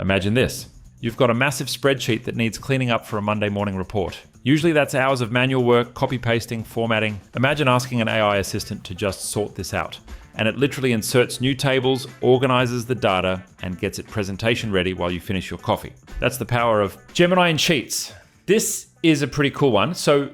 Imagine this. You've got a massive spreadsheet that needs cleaning up for a Monday morning report. Usually that's hours of manual work, copy pasting, formatting. Imagine asking an AI assistant to just sort this out. And it literally inserts new tables, organizes the data, and gets it presentation ready while you finish your coffee. That's the power of Gemini in Sheets. This is a pretty cool one. So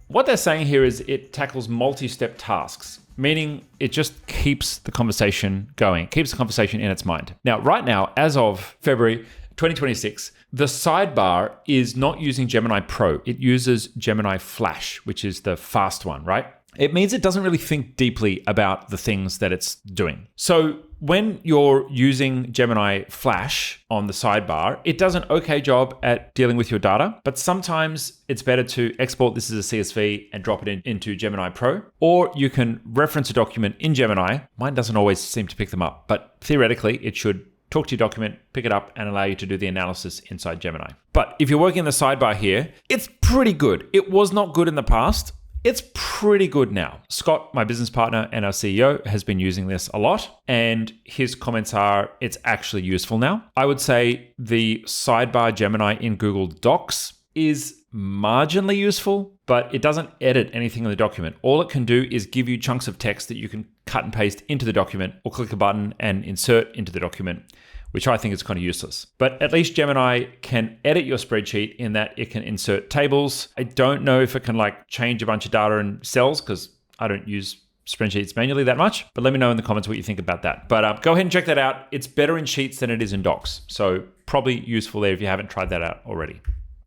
what they're saying here is it tackles multi-step tasks, meaning it just keeps the conversation going, keeps the conversation in its mind. Now, right now, as of February 2026, the sidebar is not using Gemini Pro. It uses Gemini Flash, which is the fast one, right? It means it doesn't really think deeply about the things that it's doing. So when you're using Gemini Flash on the sidebar, it does an okay job at dealing with your data, but sometimes it's better to export this as a CSV and drop it into Gemini Pro, or you can reference a document in Gemini. Mine doesn't always seem to pick them up, but theoretically it should talk to your document, pick it up, and allow you to do the analysis inside Gemini. But if you're working in the sidebar here, it's pretty good. It was not good in the past. It's pretty good now. Scott, my business partner and our CEO, has been using this a lot, and his comments are, it's actually useful now. I would say the sidebar Gemini in Google Docs is marginally useful, but it doesn't edit anything in the document. All it can do is give you chunks of text that you can cut and paste into the document or click a button and insert into the document, which I think is kind of useless. But at least Gemini can edit your spreadsheet in that it can insert tables. I don't know if it can change a bunch of data in cells because I don't use spreadsheets manually that much, but let me know in the comments what you think about that. But go ahead and check that out. It's better in Sheets than it is in Docs. So probably useful there if you haven't tried that out already.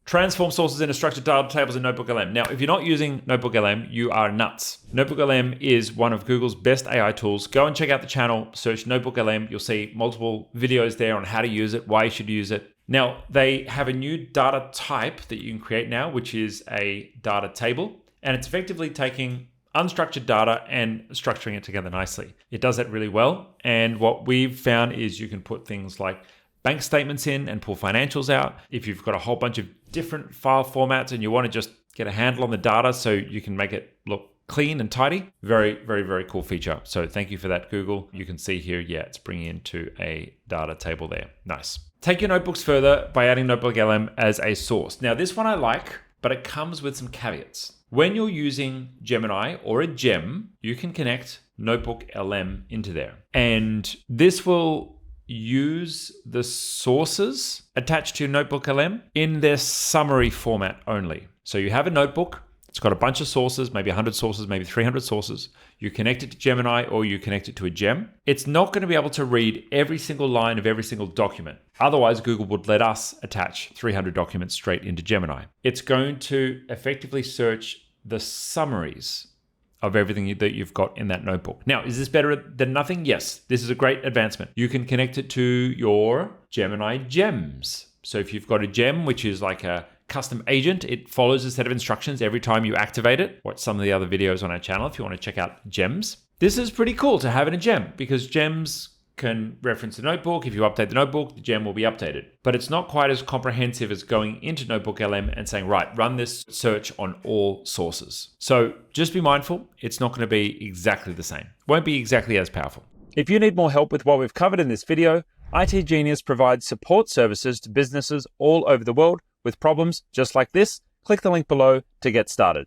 Transform sources into structured data tables in NotebookLM. Now, if you're not using NotebookLM, you are nuts. NotebookLM is one of Google's best AI tools. Go and check out the channel, search NotebookLM. You'll see multiple videos there on how to use it, why you should use it. Now, they have a new data type that you can create now, which is a data table. And it's effectively taking unstructured data and structuring it together nicely. It does that really well. And what we've found is you can put things like bank statements in and pull financials out. If you've got a whole bunch of different file formats and you want to just get a handle on the data so you can make it look clean and tidy, very, very, very cool feature. So thank you for that, Google. You can see here, it's bringing into a data table there. Nice. Take your notebooks further by adding NotebookLM as a source. Now, this one I like, but it comes with some caveats. When you're using Gemini or a gem, you can connect NotebookLM into there. And this will use the sources attached to NotebookLM in their summary format only. So you have a notebook, it's got a bunch of sources, maybe 100 sources, maybe 300 sources. You connect it to Gemini or you connect it to a gem. It's not going to be able to read every single line of every single document. Otherwise, Google would let us attach 300 documents straight into Gemini. It's going to effectively search the summaries of everything that you've got in that notebook. Now, is this better than nothing? Yes, this is a great advancement. You can connect it to your Gemini gems. So if you've got a gem, which is like a custom agent, it follows a set of instructions every time you activate it. Watch some of the other videos on our channel if you want to check out gems. This is pretty cool to have in a gem because gems can reference the notebook. If you update the notebook, the gem will be updated. But it's not quite as comprehensive as going into NotebookLM and saying, right, run this search on all sources. So just be mindful, it's not going to be exactly the same. Won't be exactly as powerful. If you need more help with what we've covered in this video, itGenius provides support services to businesses all over the world with problems just like this. Click the link below to get started.